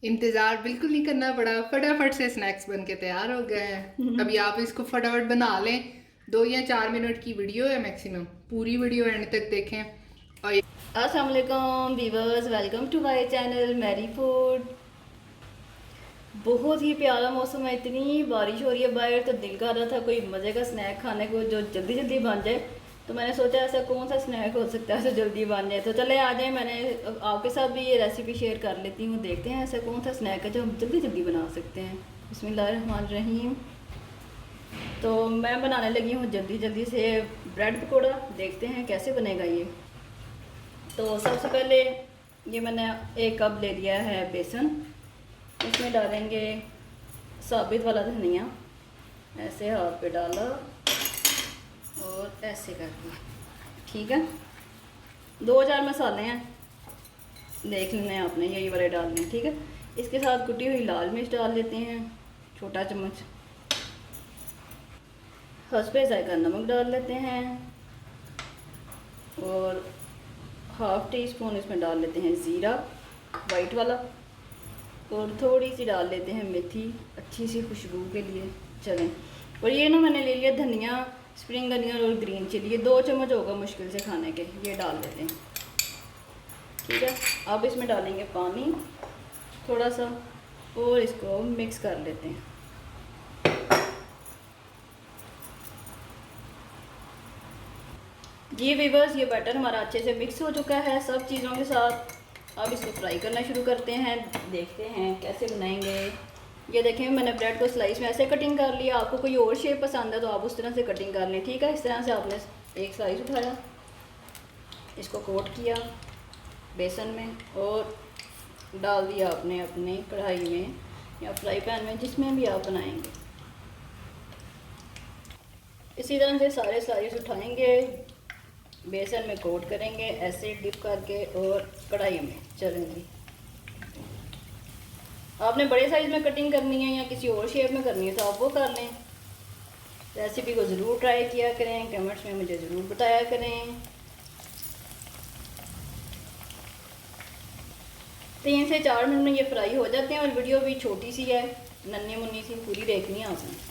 इंतजार बिल्कुल नहीं करना पड़ा, फटाफट से स्नैक्स बन के तैयार हो गए हैं। अभी आप इसको फटाफट बना लें। 2 या 4 मिनट की वीडियो है मैक्सिमम, पूरी वीडियो एंड तक देखें। और अस्सलाम वालेकुम viewers, welcome to my channel Mary food. बहुत ही प्यारा मौसम है, इतनी बारिश हो रही है बाहर, तो दिल कर रहा था कोई मज़े का स्नैक खाने को जो जल्दी जल्दी बन जाए। तो मैंने सोचा ऐसा कौन सा स्नैक हो सकता है जो जल्दी बन जाए। तो चले आ जाए, मैंने आपके साथ भी ये रेसिपी शेयर कर लेती हूँ। देखते हैं ऐसा कौन सा स्नैक है जो हम जल्दी जल्दी बना सकते हैं। बिस्मिल्लाहिर्रहमानिर्रहीम। तो मैं बनाने लगी हूँ जल्दी जल्दी से ब्रेड पकौड़ा। देखते हैं कैसे बनेगा ये। तो सबसे पहले ये मैंने 1 कप ले लिया है बेसन। इसमें डालेंगे साबित वाला धनिया, ऐसे हाथ पे डाला और ऐसे कर दिया। ठीक है, 2-4 मसाले हैं, देख लेने हैं आपने, यही वाले डालने हैं। ठीक है, इसके साथ कुटी हुई लाल मिर्च डाल लेते हैं, छोटा चम्मच। हस्बे जायका नमक डाल लेते हैं और हाफ़ टी स्पून इसमें डाल लेते हैं ज़ीरा वाइट वाला, और थोड़ी सी डाल लेते हैं मेथी, अच्छी सी खुशबू के लिए। चलें, और ये ना मैंने ले लिया धनिया, स्प्रिंग अनियन और ग्रीन चिली, ये 2 चम्मच होगा मुश्किल से खाने के, ये डाल देते हैं। ठीक है, अब इसमें डालेंगे पानी थोड़ा सा और इसको मिक्स कर लेते हैं। जी वीवर्स, ये बैटर हमारा अच्छे से मिक्स हो चुका है सब चीज़ों के साथ। अब इसको फ्राई करना शुरू करते हैं, देखते हैं कैसे बनाएंगे। ये देखें, मैंने ब्रेड को स्लाइस में ऐसे कटिंग कर लिया। आपको कोई और शेप पसंद है तो आप उस तरह से कटिंग कर लें। ठीक है, इस तरह से आपने एक स्लाइस उठाया, इसको कोट किया बेसन में और डाल दिया आपने अपने कढ़ाई में या फ्राई पैन में, जिसमें भी आप बनाएंगे। इसी तरह से सारे स्लाइस उठाएंगे, बेसन में कोट करेंगे ऐसे डिप करके और कढ़ाई में चलेंगी। आपने बड़े साइज़ में कटिंग करनी है या किसी और शेप में करनी है तो आप वो कर लें। रेसिपी को ज़रूर ट्राई किया करें, कमेंट्स में मुझे ज़रूर बताया करें। 3 से 4 मिनट में ये फ्राई हो जाते हैं और वीडियो भी छोटी सी है, नन्ही मुन्नी सी, पूरी देखनी है आपने।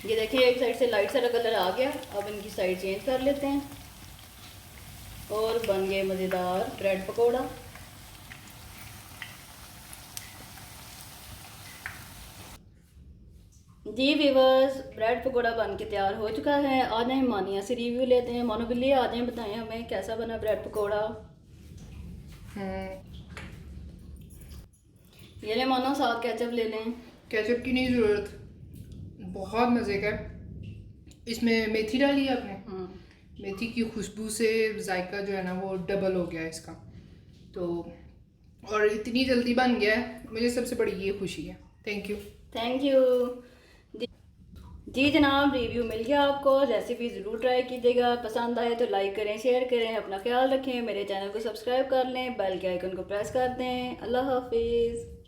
ये देखिए, एक साइड से लाइट सा कलर आ गया। अब इनकी साइड चेंज कर लेते हैं और बन गए मज़ेदार ब्रेड पकौड़ा। जी व्यूवर्स, ब्रेड पकौड़ा बन के तैयार हो चुका है। आज हम मानिया से रिव्यू लेते हैं। मानो बिल्ली, आ जाएं, बताएं हमें कैसा बना ब्रेड पकौड़ा। ये ले मानो, साथ केचप ले लें। केचप की नहीं ज़रूरत, बहुत मज़े का है। इसमें मेथी डाली है आपने, मेथी की खुशबू से जायका जो है ना वो डबल हो गया है इसका। तो और इतनी जल्दी बन गया है, मुझे सबसे बड़ी ये खुशी है। Thank you. Thank you. जी जनाब, रिव्यू मिल गया आपको। रेसिपी ज़रूर ट्राई कीजिएगा, पसंद आए तो लाइक करें, शेयर करें, अपना ख्याल रखें। मेरे चैनल को सब्सक्राइब कर लें, बेल के आइकन को प्रेस कर दें। अल्लाह हाफिज़।